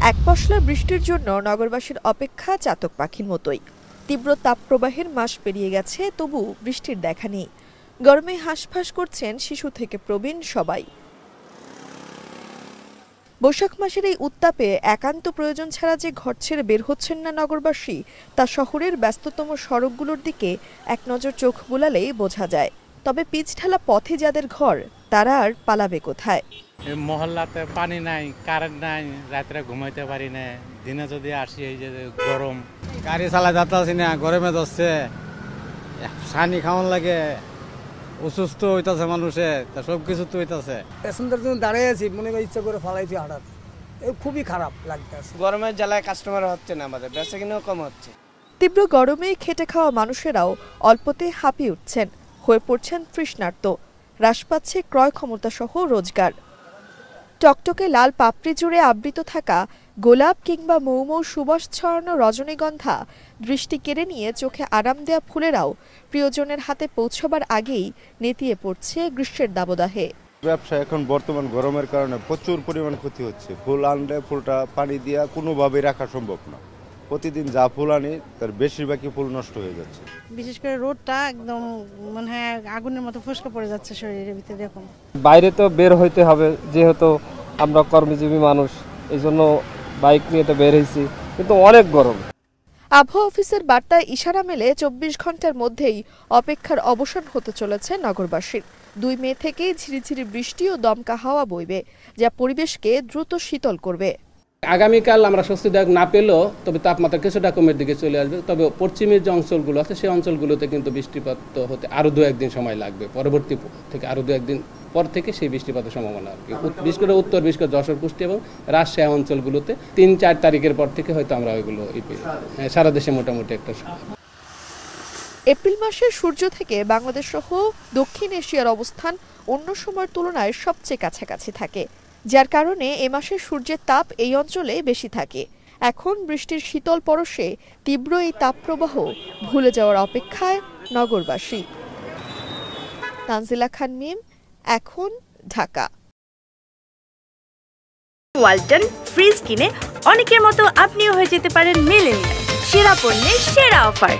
এক পশলা বৃষ্টির জন্য নগরবাসীর অপেক্ষা চাতক পাখির মতোই। তীব্র তাপপ্রবাহের মাস পেরিয়ে গেছে, তবু বৃষ্টির দেখা নেই। গরমে হাঁসফাঁস করছেন শিশু থেকে প্রবীণ সবাই। বৈশাখ মাসের এই উত্তাপে একান্ত প্রয়োজন ছাড়া যে ঘর ছেড়ে বের হচ্ছেন না নগরবাসী, তা শহরের ব্যস্ততম সড়কগুলোর দিকে এক নজর চোখ বুলালেই বোঝা যায়। তবে পিচঢালা পথে যাদের ঘর, তারা আর পালাবে কোথায়? মহল্লাতে পানি নাই, কারেন্ট নাই, রাত্রে ঘুমাইতে পারি না। দিনে যদি আসি, এই যে গরম, গাড়ি চালা যাচ্ছি না, গরমে যাচ্ছে, পানি খাওয়ান লাগে, অসুস্থ হইতাছে মানুষে, তা সবকিছু তো হইতাছে। প্যাসেঞ্জার জন্য দাঁড়িয়ে আছি, মনে হয় ইচ্ছা করে ফালাইছি হঠাৎ। খুবই খারাপ লাগতেছে। গরমের জ্বালায় কাস্টমার হচ্ছে না, আমাদের বেচা কিনাও কম হচ্ছে। তীব্র গরমে খেটে খাওয়া মানুষেরাও অল্পতে হাঁপিয়ে উঠছেন, হয়ে পড়ছেন তৃষ্ণার্ত। হ্রাস পাচ্ছে ক্রয় ক্ষমতা সহ রোজগার। টকটকে লাল পাপড়ি জুড়ে আবৃত থাকা গোলাপ কিংবা মৌমৌ সুবাস ছড়ানো রজনীগন্ধা দৃষ্টি কেড়ে নিয়ে চোখে আরাম দেয়া ফুলেরাও প্রিয়জনের হাতে পৌঁছবার আগেই নেতিয়ে পড়ছে গ্রীষ্মের দাবদাহে। ব্যবসা এখন বর্তমান গরমের কারণে প্রচুর পরিমাণ ক্ষতি হচ্ছে। ফুল আনলে ফুলটা পানি দিয়া কোনোভাবেই রাখা সম্ভব না। প্রতিদিন যা ফুল আনি তার বেশিরভাগই ফুল নষ্ট হয়ে যাচ্ছে। বিশেষ করে রোদটা একদম মনে হয় আগুনের মতো ফসকা পড়ে যাচ্ছে শরীরের ভিতরে। এরকম বাইরে তো বের হইতে হবে, যেহেতু আমরা কর্মজীবী মানুষ, এই জন্য বাইক নিয়ে তো বের হয়েছি, কিন্তু অনেক গরম। আবহাওয়া অফিসের বার্তায় ইশারা মেলে 24 ঘন্টার মধ্যেই অপেক্ষার অবসান হতে চলেছে নগরবাসীর। 2 মে থেকেই ঝিরিঝিরি বৃষ্টি ও দমকা হাওয়া বইবে, যা পরিবেশকে দ্রুত শীতল করবে। আগামীকাল আমরা স্বস্তিদায়ক না পেলেও তবে তাপমাত্রা কিছুটা কমের দিকে চলে আসবে। তবে পশ্চিমের যে অঞ্চলগুলো আছে, সেই অঞ্চলগুলোতে কিন্তু বৃষ্টিপাত হতে আরও 2-1 দিন সময় লাগবে। পরবর্তী থেকে আরও 2-1 দিন পর থেকে সেই বৃষ্টিপাতের সম্ভাবনা আর কি। বিশেষ করে উত্তর, বিশেষ করে যশোর, কুষ্টি এবং রাজশাহী অঞ্চলগুলোতে 3-4 তারিখের পর থেকে হয়তো আমরা ওইগুলো সারা দেশে মোটামুটি একটা। এপ্রিল মাসে সূর্য থেকে বাংলাদেশ সহ দক্ষিণ এশিয়ার অবস্থান অন্য সময়ের তুলনায় সবচেয়ে কাছাকাছি থাকে, যার কারণে এ মাসে সূর্যের তাপ এই অঞ্চলে বেশি থাকে। এখন বৃষ্টির শীতল পরশে তীব্র এই তাপপ্রবাহ ভুলে যাওয়ার অপেক্ষায় নগরবাসী। তানজিলা খান মিম, এখন, ঢাকা। ওয়ালটন ফ্রিজ কিনে অনেকের মতো আপনিও হয়ে যেতে পারেন মিলেনিয়াল। সেরা পণ্যের সেরা অফার।